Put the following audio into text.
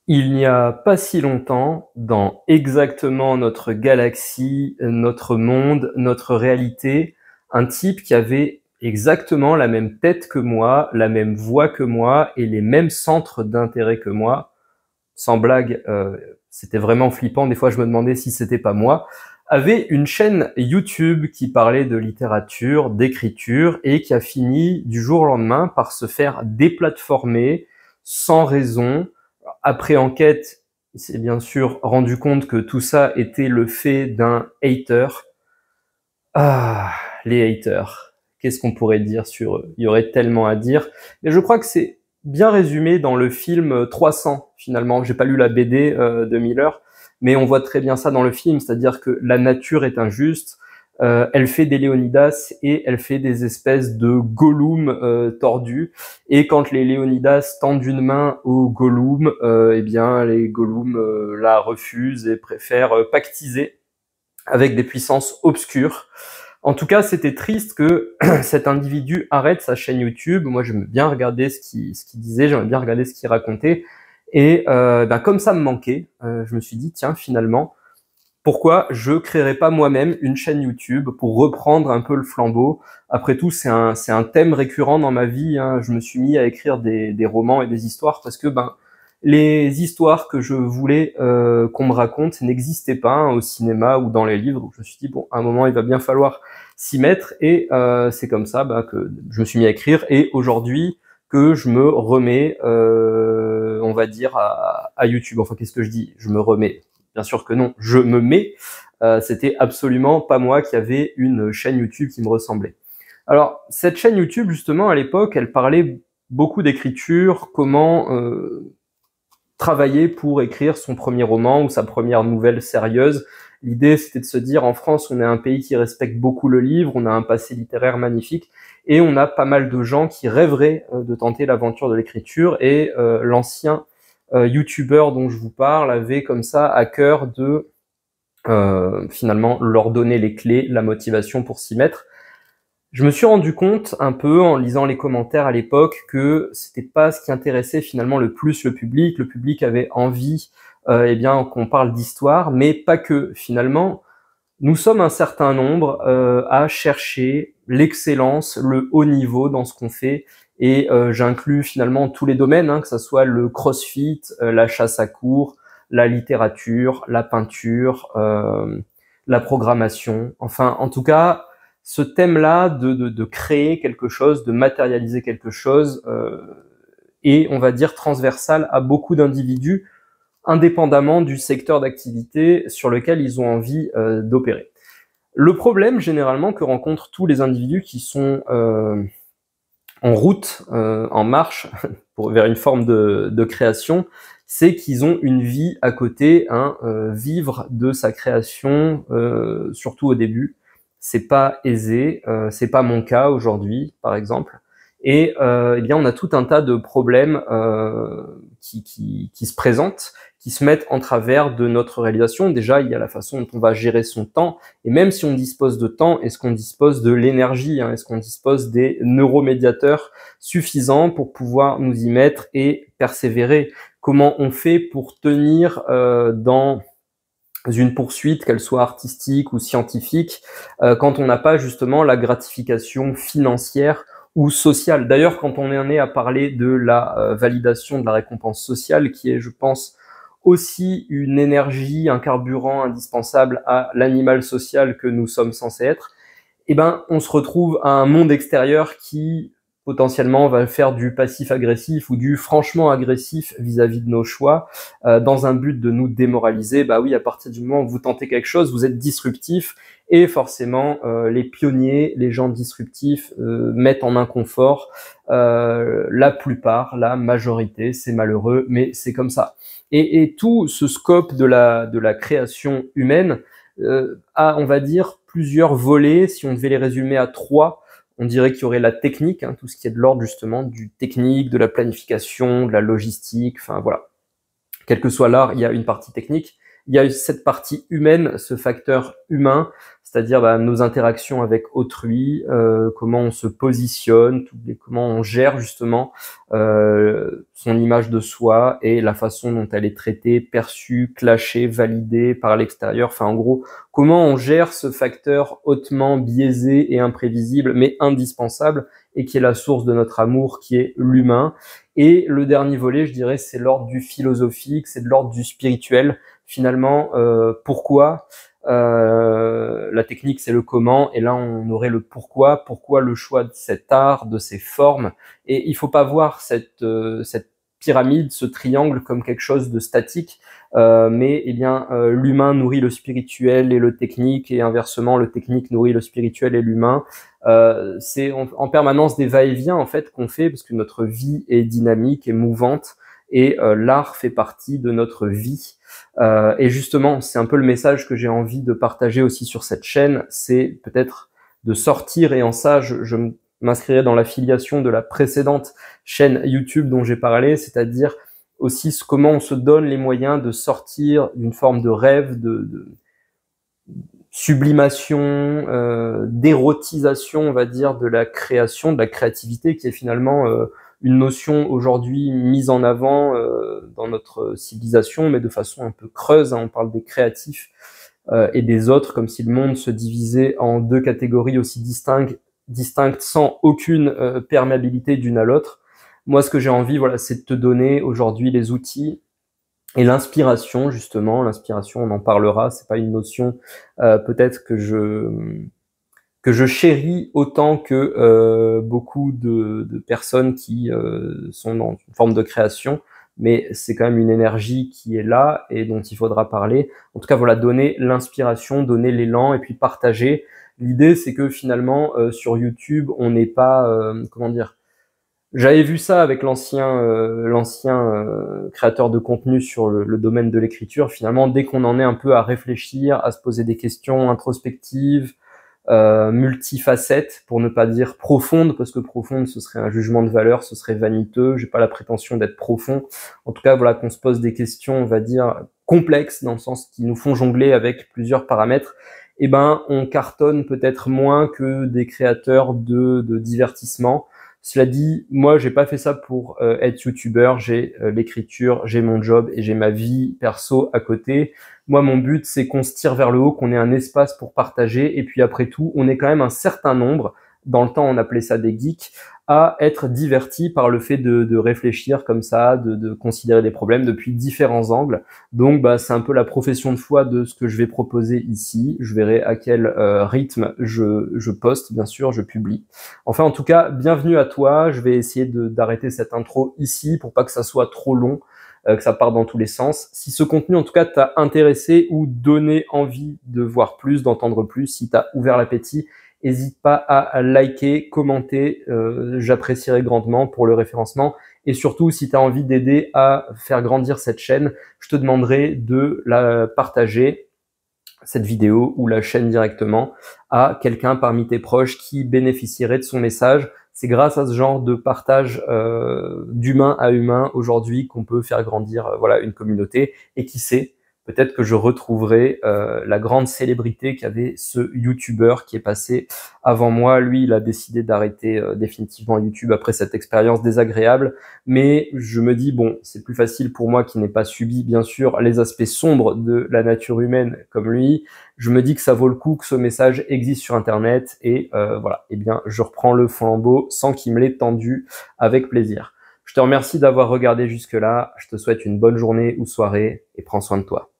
Il n'y a pas si longtemps, dans exactement notre galaxie, notre monde, notre réalité, un type qui avait exactement la même tête que moi, la même voix que moi et les mêmes centres d'intérêt que moi, sans blague, c'était vraiment flippant, des fois je me demandais si c'était pas moi, avait une chaîne YouTube qui parlait de littérature, d'écriture et qui a fini du jour au lendemain par se faire déplatformer sans raison. Après enquête, il s'est bien sûr rendu compte que tout ça était le fait d'un hater. Ah, les haters. Qu'est-ce qu'on pourrait dire sur eux? Il y aurait tellement à dire. Mais je crois que c'est bien résumé dans le film 300, finalement. J'ai pas lu la BD de Miller, mais on voit très bien ça dans le film, c'est-à-dire que la nature est injuste, elle fait des Léonidas et elle fait des espèces de Gollum tordus. Et quand les Léonidas tendent une main au Gollum, eh bien les Gollum la refusent et préfèrent pactiser avec des puissances obscures. En tout cas, c'était triste que cet individu arrête sa chaîne YouTube. Moi, j'aimais bien regarder ce qu'il disait, j'aimais bien regarder ce qu'il racontait. Et comme ça me manquait, je me suis dit, tiens, finalement, pourquoi je créerais pas moi-même une chaîne YouTube pour reprendre un peu le flambeau? Après tout, c'est un thème récurrent dans ma vie, hein. Je me suis mis à écrire des romans et des histoires parce que les histoires que je voulais qu'on me raconte n'existaient pas, hein, au cinéma ou dans les livres. Donc je me suis dit, bon, à un moment, il va bien falloir s'y mettre. Et c'est comme ça que je me suis mis à écrire. Et aujourd'hui, que je me remets, on va dire, à YouTube. Enfin, qu'est-ce que je dis? Je me remets. Bien sûr que non, je me mets. C'était absolument pas moi qui avait une chaîne YouTube qui me ressemblait. Alors, cette chaîne YouTube, justement, à l'époque, elle parlait beaucoup d'écriture, comment travailler pour écrire son premier roman ou sa première nouvelle sérieuse. L'idée, c'était de se dire, en France, on est un pays qui respecte beaucoup le livre, on a un passé littéraire magnifique, et on a pas mal de gens qui rêveraient de tenter l'aventure de l'écriture, et l'ancien YouTuber dont je vous parle avait comme ça à cœur de finalement leur donner les clés, la motivation pour s'y mettre. Je me suis rendu compte un peu en lisant les commentaires à l'époque que c'était pas ce qui intéressait finalement le plus le public. Le public avait envie qu'on parle d'histoire, mais pas que. Finalement, nous sommes un certain nombre à chercher l'excellence, le haut niveau dans ce qu'on fait. Et j'inclus finalement tous les domaines, hein, que ce soit le crossfit, la chasse à courre, la littérature, la peinture, la programmation. Enfin, en tout cas, ce thème-là de créer quelque chose, de matérialiser quelque chose, est, on va dire, transversal à beaucoup d'individus, indépendamment du secteur d'activité sur lequel ils ont envie d'opérer. Le problème, généralement, que rencontrent tous les individus qui sont en route, en marche, vers une forme de création, c'est qu'ils ont une vie à côté, hein, vivre de sa création, surtout au début, c'est pas aisé, c'est pas mon cas aujourd'hui, par exemple. Et eh bien, on a tout un tas de problèmes qui se présentent, qui se mettent en travers de notre réalisation. Déjà, il y a la façon dont on va gérer son temps, et même si on dispose de temps, est-ce qu'on dispose de l'énergie, hein, est-ce qu'on dispose des neuromédiateurs suffisants pour pouvoir nous y mettre et persévérer? Comment on fait pour tenir dans une poursuite, qu'elle soit artistique ou scientifique, quand on n'a pas justement la gratification financière ou sociale. D'ailleurs, quand on en est à parler de la validation de la récompense sociale, qui est, je pense, aussi une énergie, un carburant indispensable à l'animal social que nous sommes censés être, eh ben, on se retrouve à un monde extérieur qui potentiellement va faire du passif agressif ou du franchement agressif vis-à-vis de nos choix, dans un but de nous démoraliser. Bah oui, à partir du moment où vous tentez quelque chose, vous êtes disruptif, et forcément les pionniers, les gens disruptifs mettent en inconfort la plupart, la majorité. C'est malheureux, mais c'est comme ça. Et tout ce scope de la création humaine a, on va dire, plusieurs volets. Si on devait les résumer à trois, on dirait qu'il y aurait la technique, hein, tout ce qui est de l'ordre justement du technique, de la planification, de la logistique, enfin voilà. Quel que soit l'art, il y a une partie technique. Il y a cette partie humaine, ce facteur humain, c'est-à-dire nos interactions avec autrui, comment on se positionne, comment on gère justement son image de soi et la façon dont elle est traitée, perçue, clashée, validée par l'extérieur. Enfin, en gros, comment on gère ce facteur hautement biaisé et imprévisible, mais indispensable, et qui est la source de notre amour, qui est l'humain. Et le dernier volet, je dirais, c'est l'ordre du philosophique, c'est de l'ordre du spirituel. Finalement, pourquoi la technique, c'est le comment, et là, on aurait le pourquoi. Pourquoi le choix de cet art, de ces formes. Et il faut pas voir cette pyramide, ce triangle comme quelque chose de statique, mais eh bien l'humain nourrit le spirituel et le technique, et inversement le technique nourrit le spirituel et l'humain. C'est en permanence des va-et-vient en fait qu'on fait, parce que notre vie est dynamique et mouvante, et l'art fait partie de notre vie. Et justement, c'est un peu le message que j'ai envie de partager aussi sur cette chaîne, c'est peut-être de sortir, et en ça je m'inscrirai dans l'affiliation de la précédente chaîne YouTube dont j'ai parlé, c'est-à-dire aussi comment on se donne les moyens de sortir d'une forme de rêve, de sublimation, d'érotisation, on va dire, de la création, de la créativité, qui est finalement une notion aujourd'hui mise en avant dans notre civilisation, mais de façon un peu creuse, hein. On parle des créatifs et des autres, comme si le monde se divisait en deux catégories aussi distinctes sans aucune perméabilité d'une à l'autre. Moi, ce que j'ai envie, voilà, c'est de te donner aujourd'hui les outils et l'inspiration, justement. L'inspiration, on en parlera, c'est pas une notion peut-être que je chéris autant que beaucoup de personnes qui sont dans une forme de création, mais c'est quand même une énergie qui est là et dont il faudra parler. En tout cas, voilà, donner l'inspiration, donner l'élan, et puis partager. L'idée, c'est que finalement, sur YouTube, on n'est pas, comment dire, j'avais vu ça avec l'ancien créateur de contenu sur le domaine de l'écriture. Finalement, dès qu'on en est un peu à réfléchir, à se poser des questions introspectives, multifacettes, pour ne pas dire profondes, parce que profonde, ce serait un jugement de valeur, ce serait vaniteux. J'ai pas la prétention d'être profond. En tout cas, voilà, qu'on se pose des questions, on va dire complexes, dans le sens qui nous font jongler avec plusieurs paramètres. Eh ben, on cartonne peut-être moins que des créateurs de divertissement. Cela dit, moi, j'ai pas fait ça pour être youtubeur. J'ai l'écriture, j'ai mon job et j'ai ma vie perso à côté. Moi, mon but, c'est qu'on se tire vers le haut, qu'on ait un espace pour partager. Et puis après tout, on est quand même un certain nombre, dans le temps on appelait ça des geeks, à être divertis par le fait de réfléchir comme ça, de considérer les problèmes depuis différents angles. Donc c'est un peu la profession de foi de ce que je vais proposer ici. Je verrai à quel rythme je poste, bien sûr, je publie. Enfin, en tout cas, bienvenue à toi. Je vais essayer d'arrêter cette intro ici pour pas que ça soit trop long, que ça parte dans tous les sens. Si ce contenu, en tout cas, t'a intéressé ou donné envie de voir plus, d'entendre plus, si t'as ouvert l'appétit, n'hésite pas à liker, commenter, j'apprécierais grandement pour le référencement. Et surtout, si tu as envie d'aider à faire grandir cette chaîne, je te demanderai de la partager, cette vidéo ou la chaîne directement, à quelqu'un parmi tes proches qui bénéficierait de son message. C'est grâce à ce genre de partage d'humain à humain aujourd'hui qu'on peut faire grandir voilà, une communauté. Et qui sait, peut-être que je retrouverai la grande célébrité qu'avait ce YouTuber qui est passé avant moi. Lui, il a décidé d'arrêter définitivement YouTube après cette expérience désagréable. Mais je me dis, bon, c'est plus facile pour moi qui n'ai pas subi, bien sûr, les aspects sombres de la nature humaine comme lui. Je me dis que ça vaut le coup que ce message existe sur Internet. Et voilà, eh bien, je reprends le flambeau sans qu'il me l'ait tendu, avec plaisir. Je te remercie d'avoir regardé jusque-là. Je te souhaite une bonne journée ou soirée et prends soin de toi.